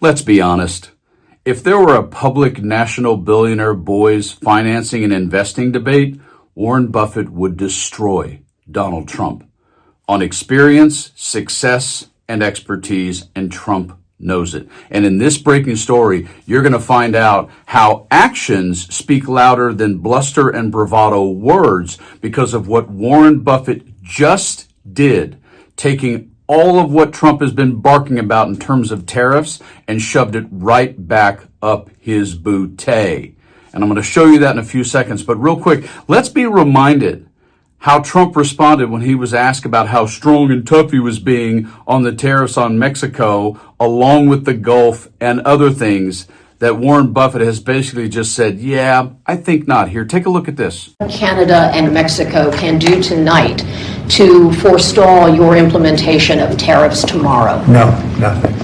Let's be honest. If there were a public national billionaire boys financing and investing debate, Warren Buffett would destroy Donald Trump on experience, success, and expertise, and Trump knows it. And in this breaking story, you're going to find out how actions speak louder than bluster and bravado words because of what Warren Buffett just did, taking all of what Trump has been barking about in terms of tariffs and shoved it right back up his bootay. And I'm going to show you that in a few seconds. But real quick, let's be reminded how Trump responded when he was asked about how strong and tough he was being on the tariffs on Mexico, along with the Gulf and other things that Warren Buffett has basically just said, yeah, I think not. Here, take a look at this. Canada and Mexico can do tonight to forestall your implementation of tariffs tomorrow? No, nothing.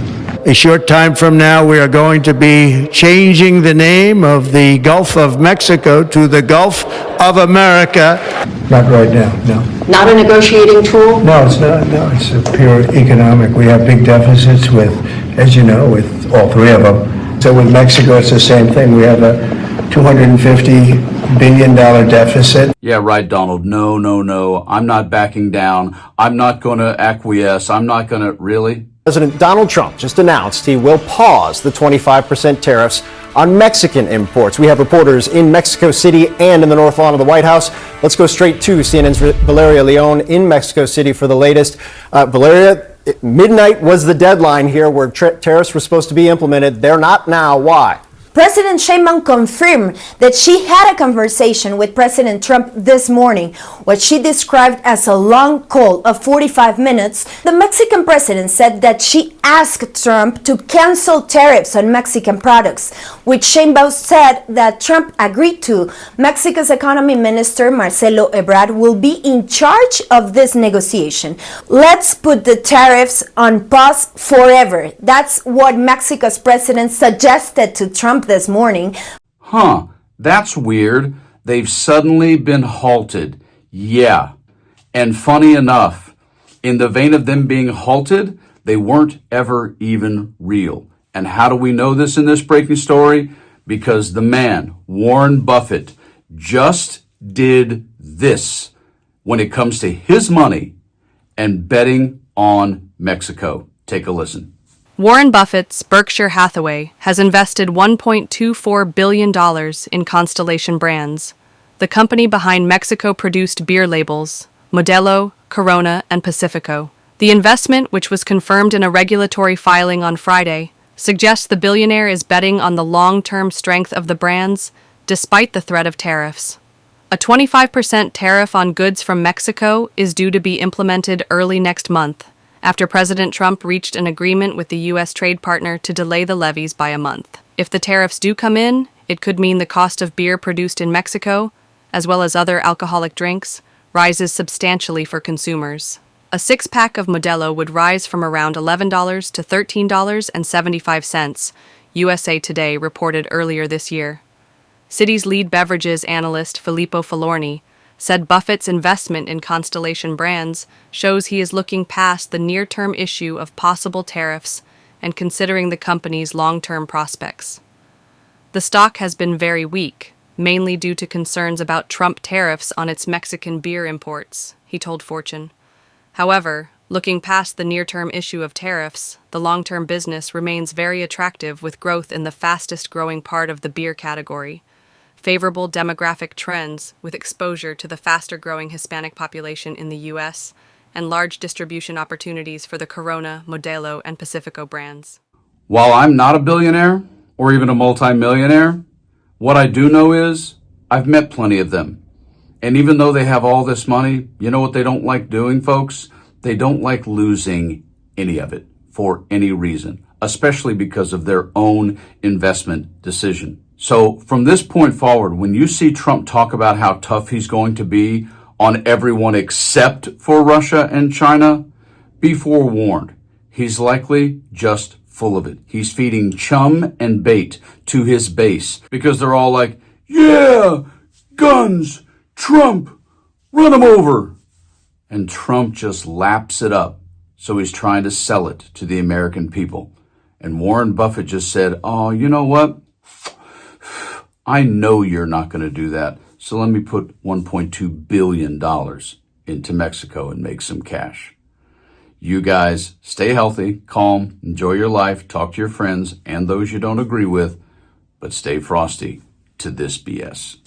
A short time from now, we are going to be changing the name of the Gulf of Mexico to the Gulf of America. Not right now, no. Not a negotiating tool? No, it's not. No, it's a pure economic. We have big deficits with, as you know, with all three of them. So with Mexico, it's the same thing. We have a $250 billion deficit. Yeah, right, Donald. No. I'm not backing down. I'm not going to acquiesce. I'm not going to, really? President Donald Trump just announced he will pause the 25% tariffs on Mexican imports. We have reporters in Mexico City and in the North Lawn of the White House. Let's go straight to CNN's Valeria Leon in Mexico City for the latest. Valeria, midnight was the deadline here where tariffs were supposed to be implemented. They're not now. Why? President Sheinbaum confirmed that she had a conversation with President Trump this morning, what she described as a long call of 45 minutes. The Mexican president said that she asked Trump to cancel tariffs on Mexican products, which Sheinbaum said that Trump agreed to. Mexico's economy minister, Marcelo Ebrard, will be in charge of this negotiation. Let's put the tariffs on pause forever. That's what Mexico's president suggested to Trump this morning. That's weird. They've suddenly been halted. Yeah. And funny enough, in the vein of them being halted, they weren't ever even real. And how do we know this in this breaking story? Because the man, Warren Buffett, just did this when it comes to his money and betting on Mexico. Take a listen. Warren Buffett's Berkshire Hathaway has invested $1.24 billion in Constellation Brands, the company behind Mexico-produced beer labels Modelo, Corona, and Pacifico. The investment, which was confirmed in a regulatory filing on Friday, suggests the billionaire is betting on the long-term strength of the brands despite the threat of tariffs. A 25% tariff on goods from Mexico is due to be implemented early next month, after President Trump reached an agreement with the U.S. trade partner to delay the levies by a month. If the tariffs do come in, it could mean the cost of beer produced in Mexico, as well as other alcoholic drinks, rises substantially for consumers. A six-pack of Modelo would rise from around $11 to $13.75, USA Today reported earlier this year. Citi's lead beverages analyst Filippo Falorni said Buffett's investment in Constellation Brands shows he is looking past the near-term issue of possible tariffs and considering the company's long-term prospects. The stock has been very weak, mainly due to concerns about Trump tariffs on its Mexican beer imports, he told Fortune. However, looking past the near-term issue of tariffs, the long-term business remains very attractive with growth in the fastest-growing part of the beer category, favorable demographic trends with exposure to the faster-growing Hispanic population in the U.S., and large distribution opportunities for the Corona, Modelo, and Pacifico brands. While I'm not a billionaire or even a multimillionaire, what I do know is I've met plenty of them. And even though they have all this money, you know what they don't like doing, folks? They don't like losing any of it for any reason, especially because of their own investment decision. So from this point forward, when you see Trump talk about how tough he's going to be on everyone except for Russia and China, be forewarned. He's likely just full of it. He's feeding chum and bait to his base because they're all like, yeah, guns, Trump, run him over. And Trump just laps it up. So he's trying to sell it to the American people. And Warren Buffett just said, oh, you know what? I know you're not going to do that. So let me put $1.2 billion into Mexico and make some cash. You guys stay healthy, calm, enjoy your life, talk to your friends and those you don't agree with, but stay frosty to this BS.